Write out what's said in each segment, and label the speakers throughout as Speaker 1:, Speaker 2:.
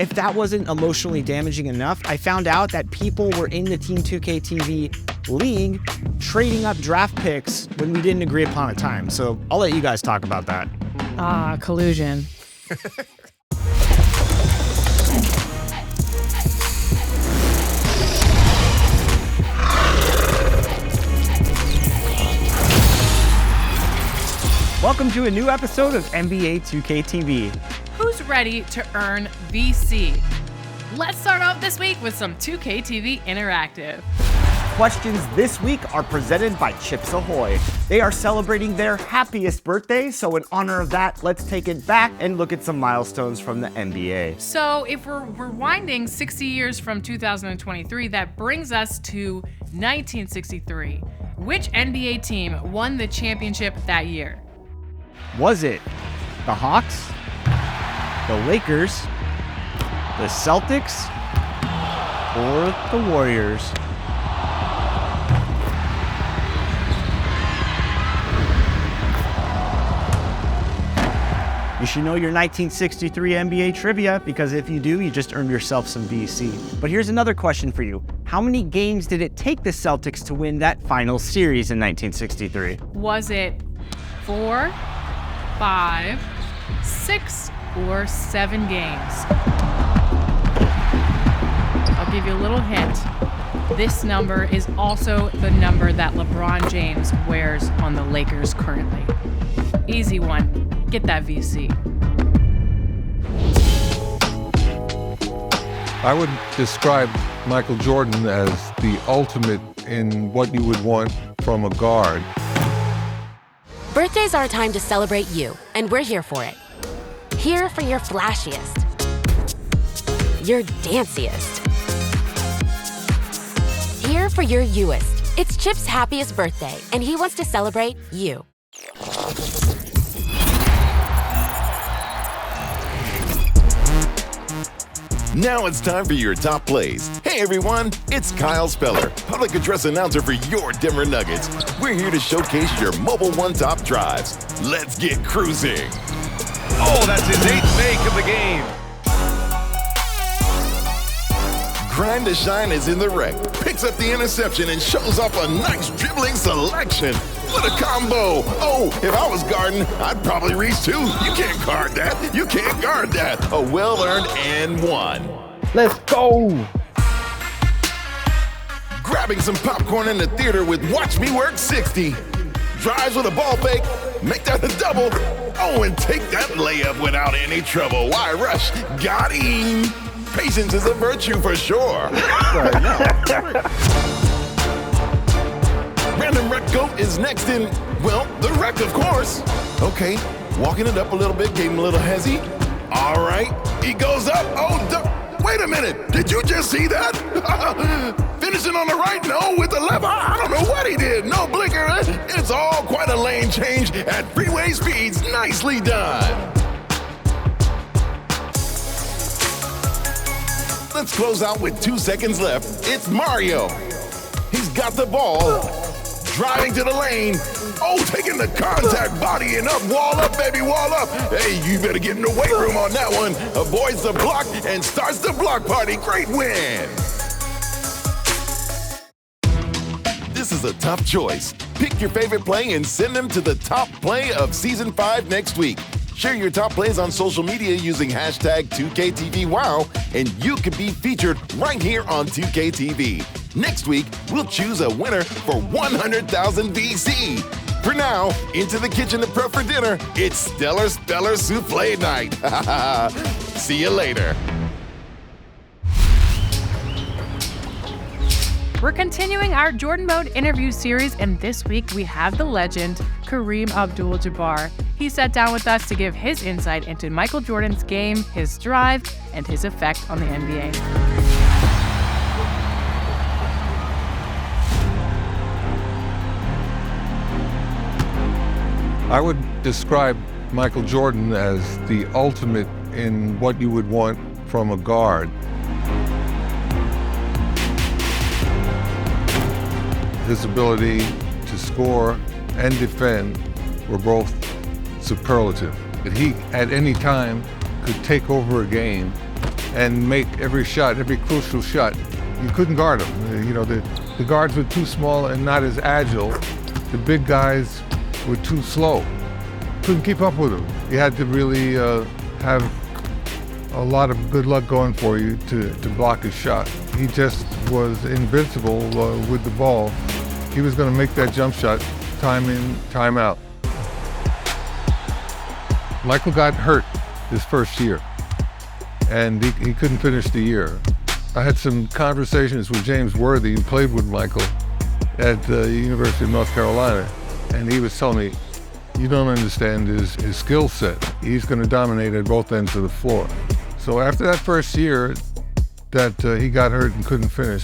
Speaker 1: If that wasn't emotionally damaging enough, I found out that people were in the Team 2K TV league trading up draft picks when we didn't agree upon a time. So I'll let you guys talk about that.
Speaker 2: Collusion.
Speaker 1: Welcome to a new episode of NBA 2K TV.
Speaker 2: Who's ready to earn VC? Let's start off this week with some 2K TV Interactive.
Speaker 3: Questions this week are presented by Chips Ahoy. They are celebrating their happiest birthday, so in honor of that, let's take it back and look at some milestones from the NBA.
Speaker 2: So if we're rewinding 60 years from 2023, that brings us to 1963. Which NBA team won the championship that year?
Speaker 1: Was it the Hawks, the Lakers, the Celtics, or the Warriors? You should know your 1963 NBA trivia, because if you do, you just earned yourself some VC. But here's another question for you. How many games did it take the Celtics to win that final series in 1963?
Speaker 2: Was it 4, 5, 6, or 7 games? I'll give you a little hint. This number is also the number that LeBron James wears on the Lakers currently. Easy one. Get that VC.
Speaker 4: I would describe Michael Jordan as the ultimate in what you would want from a guard.
Speaker 5: Birthdays are a time to celebrate you, and we're here for it. Here for your flashiest, your danciest. Here for your youest. It's Chip's happiest birthday, and he wants to celebrate you.
Speaker 6: Now it's time for your top plays. Hey everyone, it's Kyle Speller, public address announcer for your Denver Nuggets. We're here to showcase your Mobile One top drives. Let's get cruising.
Speaker 7: Oh, that's his 8th make of the game.
Speaker 6: Grind to Shine is in the wreck, picks up the interception and shows off a nice dribbling selection. What a combo! Oh, if I was guarding, I'd probably reach too. You can't guard that. You can't guard that. A well-earned and one.
Speaker 3: Let's go!
Speaker 6: Grabbing some popcorn in the theater with Watch Me Work 60. Drives with a ball fake, make that a double. Oh, and take that layup without any trouble. Why rush? Got him. Patience is a virtue for sure. Random Rec Goat is next in, well, the wreck, of course. Okay, walking it up a little bit, gave him a little hezzy. All right, he goes up. Oh, wait a minute. Did you just see that? Finishing on the right, no, with the left. I don't know what he did. No blinker. It's all quite a lane change at freeway speeds. Nicely done. Let's close out with 2 seconds left. It's Mario. He's got the ball. Driving to the lane. Oh, taking the contact, bodying up. Wall up, baby, wall up. Hey, you better get in the weight room on that one. Avoids the block and starts the block party. Great win. This is a tough choice. Pick your favorite play and send them to the top play of Season 5 next week. Share your top plays on social media using hashtag 2KTVWow, and you can be featured right here on 2KTV. Next week, we'll choose a winner for 100,000 VC. For now, into the kitchen to prep for dinner, it's Stellar Speller Souffle Night. See you later.
Speaker 2: We're continuing our Jordan Mode interview series, and this week we have the legend, Kareem Abdul-Jabbar. He sat down with us to give his insight into Michael Jordan's game, his drive, and his effect on the NBA.
Speaker 4: I would describe Michael Jordan as the ultimate in what you would want from a guard. His ability to score and defend were both superlative. He, at any time, could take over a game and make every shot, every crucial shot. You couldn't guard him. You know, the guards were too small and not as agile. The big guys were too slow. Couldn't keep up with him. You had to really have a lot of good luck going for you to block his shot. He just was invincible with the ball. He was going to make that jump shot time in, time out. Michael got hurt his first year, and he couldn't finish the year. I had some conversations with James Worthy, who played with Michael at the University of North Carolina, and he was telling me, you don't understand his skill set. He's going to dominate at both ends of the floor. So after that first year that he got hurt and couldn't finish,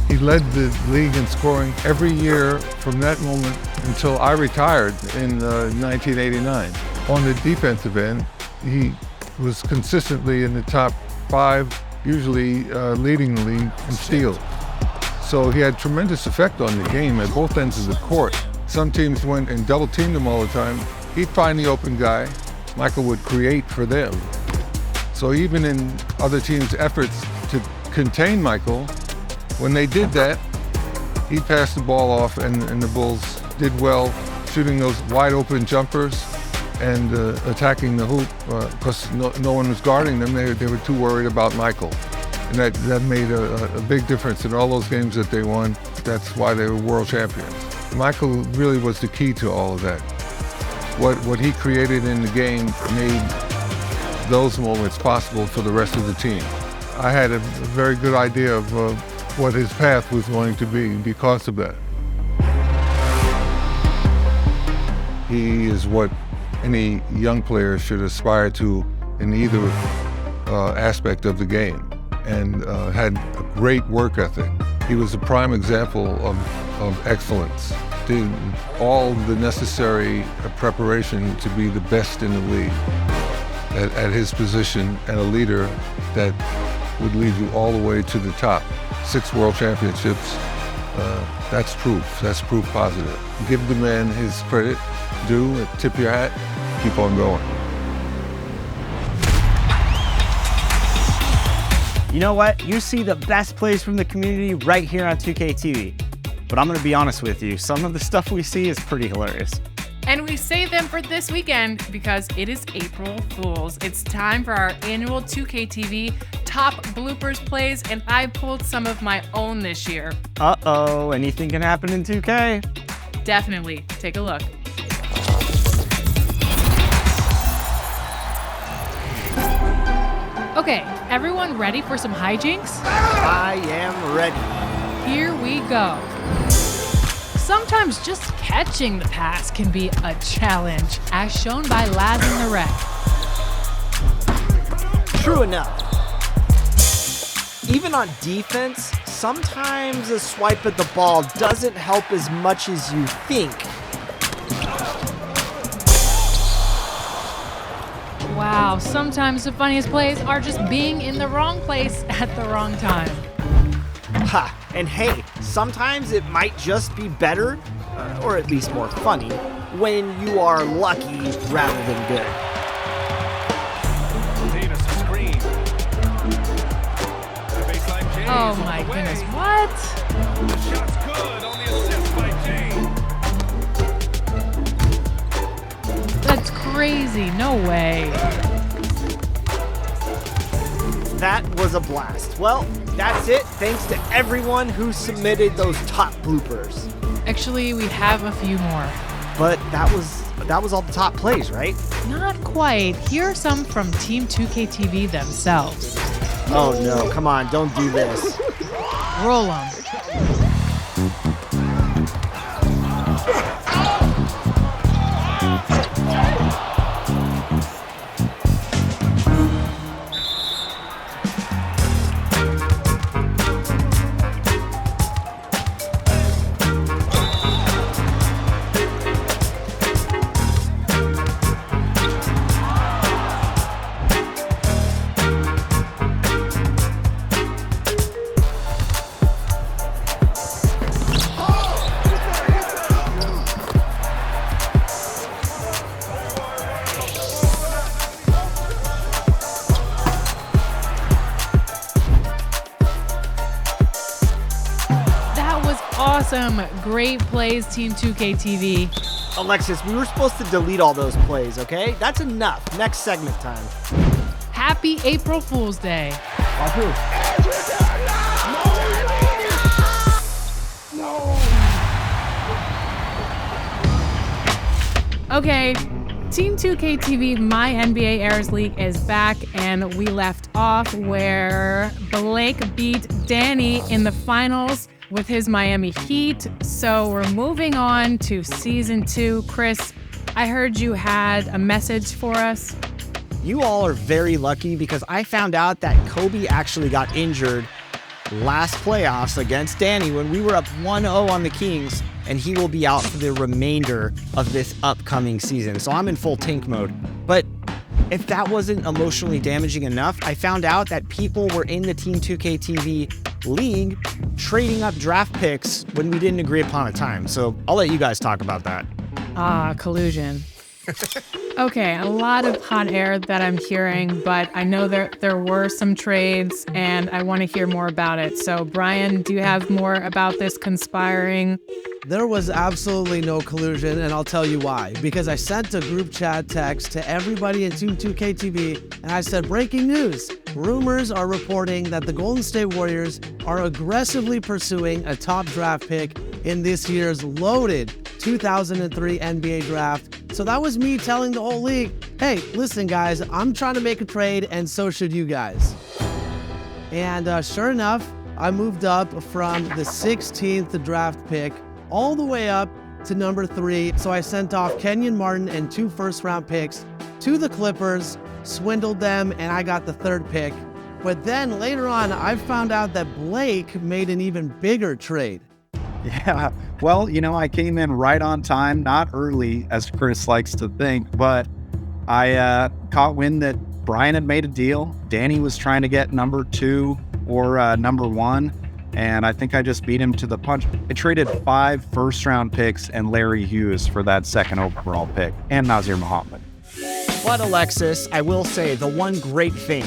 Speaker 4: he led the league in scoring every year from that moment until I retired in 1989. On the defensive end, he was consistently in the top 5, usually leading the league in steals. So he had tremendous effect on the game at both ends of the court. Some teams went and double teamed him all the time. He'd find the open guy. Michael would create for them. So even in other teams' efforts to contain Michael, when they did that, he'd pass the ball off, and the Bulls did well shooting those wide open jumpers and attacking the hoop because no one was guarding them. They were too worried about Michael. And that made a big difference in all those games that they won. That's why they were world champions. Michael really was the key to all of that. What he created in the game made those moments possible for the rest of the team. I had a very good idea of what his path was going to be because of that. He is what any young player should aspire to in either aspect of the game, and had a great work ethic. He was a prime example of excellence. Did all the necessary preparation to be the best in the league at his position, and a leader that would lead you all the way to the top. 6 world championships, that's proof. That's proof positive. Give the man his credit, tip your hat, keep on going.
Speaker 1: You know what? You see the best plays from the community right here on 2K TV. But I'm going to be honest with you, some of the stuff we see is pretty hilarious.
Speaker 2: And we save them for this weekend because it is April Fools. It's time for our annual 2K TV top bloopers plays, and I pulled some of my own this year.
Speaker 1: Uh-oh, anything can happen in 2K?
Speaker 2: Definitely. Take a look. Okay, everyone ready for some hijinks?
Speaker 3: I am ready.
Speaker 2: Here we go. Sometimes just catching the pass can be a challenge, as shown by Laz in the Rec.
Speaker 8: True enough. Even on defense, sometimes a swipe at the ball doesn't help as much as you think.
Speaker 2: Wow, sometimes the funniest plays are just being in the wrong place at the wrong time.
Speaker 8: Ha! And hey, sometimes it might just be better, or at least more funny, when you are lucky rather than good.
Speaker 7: Davis a screen. The baseline James
Speaker 2: Oh
Speaker 7: on
Speaker 2: my
Speaker 7: the way.
Speaker 2: goodness, what?
Speaker 7: The shot's good on the assist by James.
Speaker 2: That's crazy, no way.
Speaker 8: That was a blast. Well, that's it. Thanks to everyone who submitted those top bloopers.
Speaker 2: Actually, we have a few more.
Speaker 8: But that was all the top plays, right?
Speaker 2: Not quite. Here are some from Team 2K TV themselves.
Speaker 8: Oh no, come on, don't do this.
Speaker 2: Roll 'em. Awesome. Great plays, Team 2K TV.
Speaker 8: Alexis, we were supposed to delete all those plays, okay? That's enough. Next segment time.
Speaker 2: Happy April Fool's Day. Okay, Team 2K TV MyNBA Errors League is back, and we left off where Blake beat Danny in the finals with his Miami Heat. So we're moving on to Season 2. Chris, I heard you had a message for us.
Speaker 1: You all are very lucky because I found out that Kobe actually got injured last playoffs against Danny when we were up 1-0 on the Kings, and he will be out for the remainder of this upcoming season. So I'm in full tank mode. But if that wasn't emotionally damaging enough, I found out that people were in the Team 2K TV league trading up draft picks when we didn't agree upon a time. So I'll let you guys talk about that.
Speaker 2: Collusion. Okay, a lot of hot air that I'm hearing, but I know there were some trades, and I want to hear more about it. So, Brian, do you have more about this conspiring?
Speaker 9: There was absolutely no collusion, and I'll tell you why. Because I sent a group chat text to everybody in Team 2K TV, and I said, breaking news. Rumors are reporting that the Golden State Warriors are aggressively pursuing a top draft pick in this year's loaded 2003 NBA draft. So that was me telling the whole league, hey, listen guys, I'm trying to make a trade, and so should you guys. And sure enough, I moved up from the 16th draft pick all the way up to number 3. So I sent off Kenyon Martin and 2 first-round picks to the Clippers, swindled them, and I got the 3rd pick. But then later on, I found out that Blake made an even bigger trade.
Speaker 10: Yeah, well, I came in right on time, not early, as Chris likes to think, but I caught wind that Brian had made a deal. Danny was trying to get number 2 or number 1, and I think I just beat him to the punch. I traded 5 first-round picks and Larry Hughes for that 2nd overall pick, and Nazir Muhammad.
Speaker 1: But Alexis, I will say the one great thing,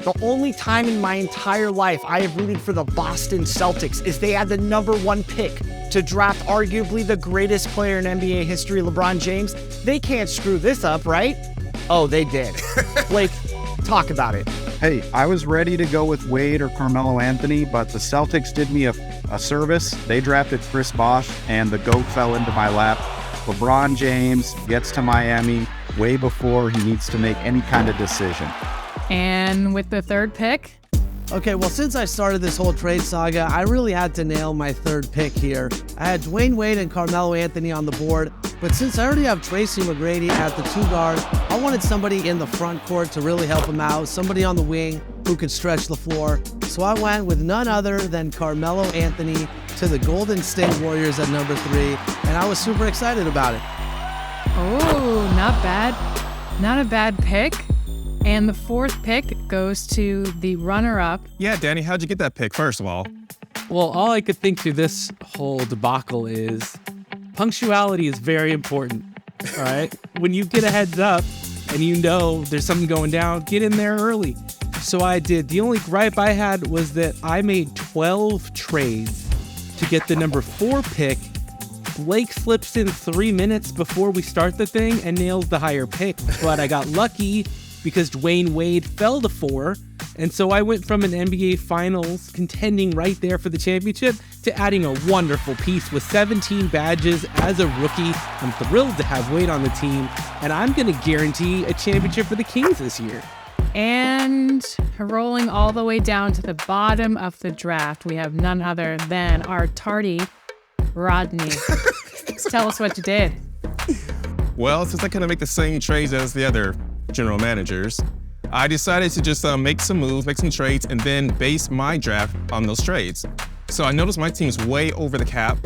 Speaker 1: the only time in my entire life I have rooted for the Boston Celtics is they had the number 1 pick to draft arguably the greatest player in NBA history, LeBron James. They can't screw this up, right? Oh, they did. Blake, talk about it.
Speaker 10: Hey, I was ready to go with Wade or Carmelo Anthony, but the Celtics did me a service. They drafted Chris Bosh, and the GOAT fell into my lap. LeBron James gets to Miami way before he needs to make any kind of decision.
Speaker 2: And with the 3rd pick?
Speaker 9: Okay, well, since I started this whole trade saga, I really had to nail my 3rd pick here. I had Dwayne Wade and Carmelo Anthony on the board, but since I already have Tracy McGrady at the 2 guard, I wanted somebody in the front court to really help him out, somebody on the wing who could stretch the floor. So I went with none other than Carmelo Anthony to the Golden State Warriors at number 3, and I was super excited about it.
Speaker 2: Oh, not bad. Not a bad pick. And the 4th pick goes to the runner-up.
Speaker 11: Yeah, Danny, how'd you get that pick, first of all?
Speaker 12: Well, all I could think through this whole debacle is punctuality is very important, all right? When you get a heads up and you know there's something going down, get in there early. So I did. The only gripe I had was that I made 12 trades to get the number 4 pick. Blake slips in 3 minutes before we start the thing and nails the higher pick. But I got lucky because Dwayne Wade fell to 4, and so I went from an NBA Finals contending right there for the championship to adding a wonderful piece with 17 badges as a rookie. I'm thrilled to have Wade on the team, and I'm going to guarantee a championship for the Kings this year.
Speaker 2: And rolling all the way down to the bottom of the draft, we have none other than our tardy Rodney. Tell us what you did.
Speaker 11: Well, since I couldn't make the same trades as the other general managers, I decided to just make some moves, make some trades, and then base my draft on those trades. So I noticed my team's way over the cap,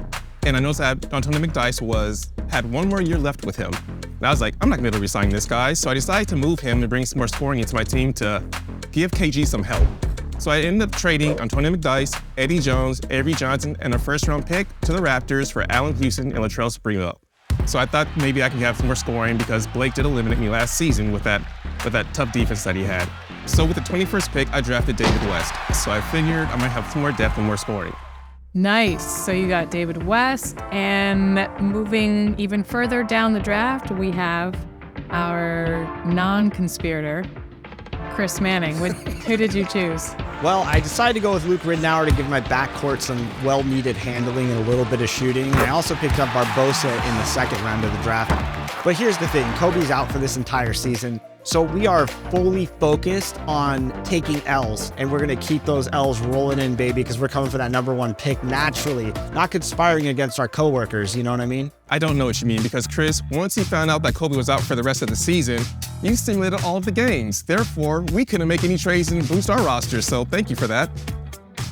Speaker 11: and I noticed that Antonio McDyess had 1 more year left with him. And I was like, I'm not gonna be able to resign this guy, so I decided to move him and bring some more scoring into my team to give KG some help. So I ended up trading Antonio McDyess, Eddie Jones, Avery Johnson, and a 1st-round pick to the Raptors for Allen Houston and Latrell Sprewell. So I thought maybe I could have some more scoring because Blake did eliminate me last season with that tough defense that he had. So with the 21st pick, I drafted David West. So I figured I might have some more depth and more scoring.
Speaker 2: Nice. So you got David West, and moving even further down the draft, we have our non-conspirator, Chris Manning. Who did you choose?
Speaker 8: Well, I decided to go with Luke Ridnour to give my backcourt some well-needed handling and a little bit of shooting. I also picked up Barbosa in the second round of the draft. But here's the thing, Kobe's out for this entire season. So we are fully focused on taking L's, and we're going to keep those L's rolling in, baby, because we're coming for that #1 pick naturally, not conspiring against our coworkers, you know what I mean?
Speaker 11: I don't know what you mean because, Chris, once he found out that Kobe was out for the rest of the season, you stimulated all of the games. Therefore, we couldn't make any trades and boost our roster, so thank you for that.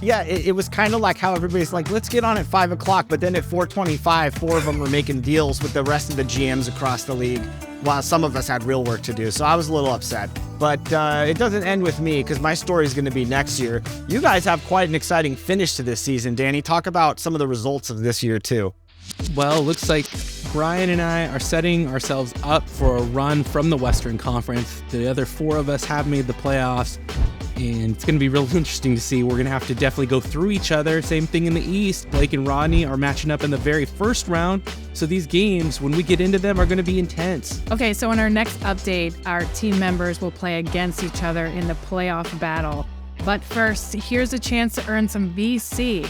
Speaker 8: Yeah, it was kind of like how everybody's like, let's get on at 5 o'clock, but then at 4:25, 4 of them were making deals with the rest of the GMs across the league, while some of us had real work to do, so I was a little upset. But it doesn't end with me, because my story is going to be next year. You guys have quite an exciting finish to this season, Danny. Talk about some of the results of this year, too.
Speaker 12: Well, it looks like Brian and I are setting ourselves up for a run from the Western Conference. The other 4 of us have made the playoffs, and it's going to be real interesting to see. We're going to have to definitely go through each other. Same thing in the East. Blake and Rodney are matching up in the very first round, so these games, when we get into them, are going to be intense.
Speaker 2: Okay, so in our next update, our team members will play against each other in the playoff battle. But first, here's a chance to earn some VC.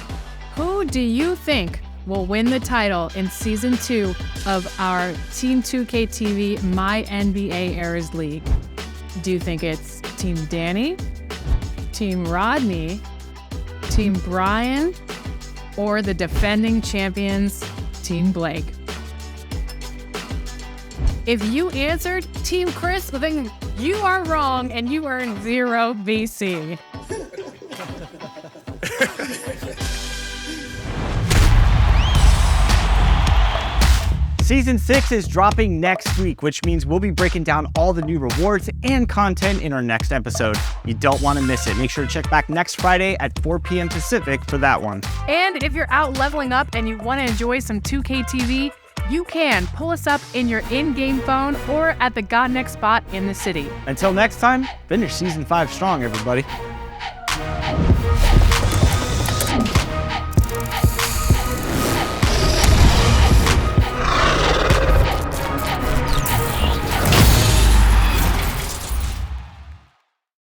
Speaker 2: Who do you think will win the title in Season 2 of our Team 2K TV MyNBA Eras League? Do you think it's Team Danny, Team Rodney, Team Brian, or the defending champions, Team Blake? If you answered Team Chris, then you are wrong and you earn 0 VC.
Speaker 1: Season 6 is dropping next week, which means we'll be breaking down all the new rewards and content in our next episode. You don't want to miss it. Make sure to check back next Friday at 4 p.m. Pacific for that one.
Speaker 2: And if you're out leveling up and you want to enjoy some 2K TV, you can pull us up in your in-game phone or at the Got Next spot in the city.
Speaker 1: Until next time, finish Season 5 strong, everybody.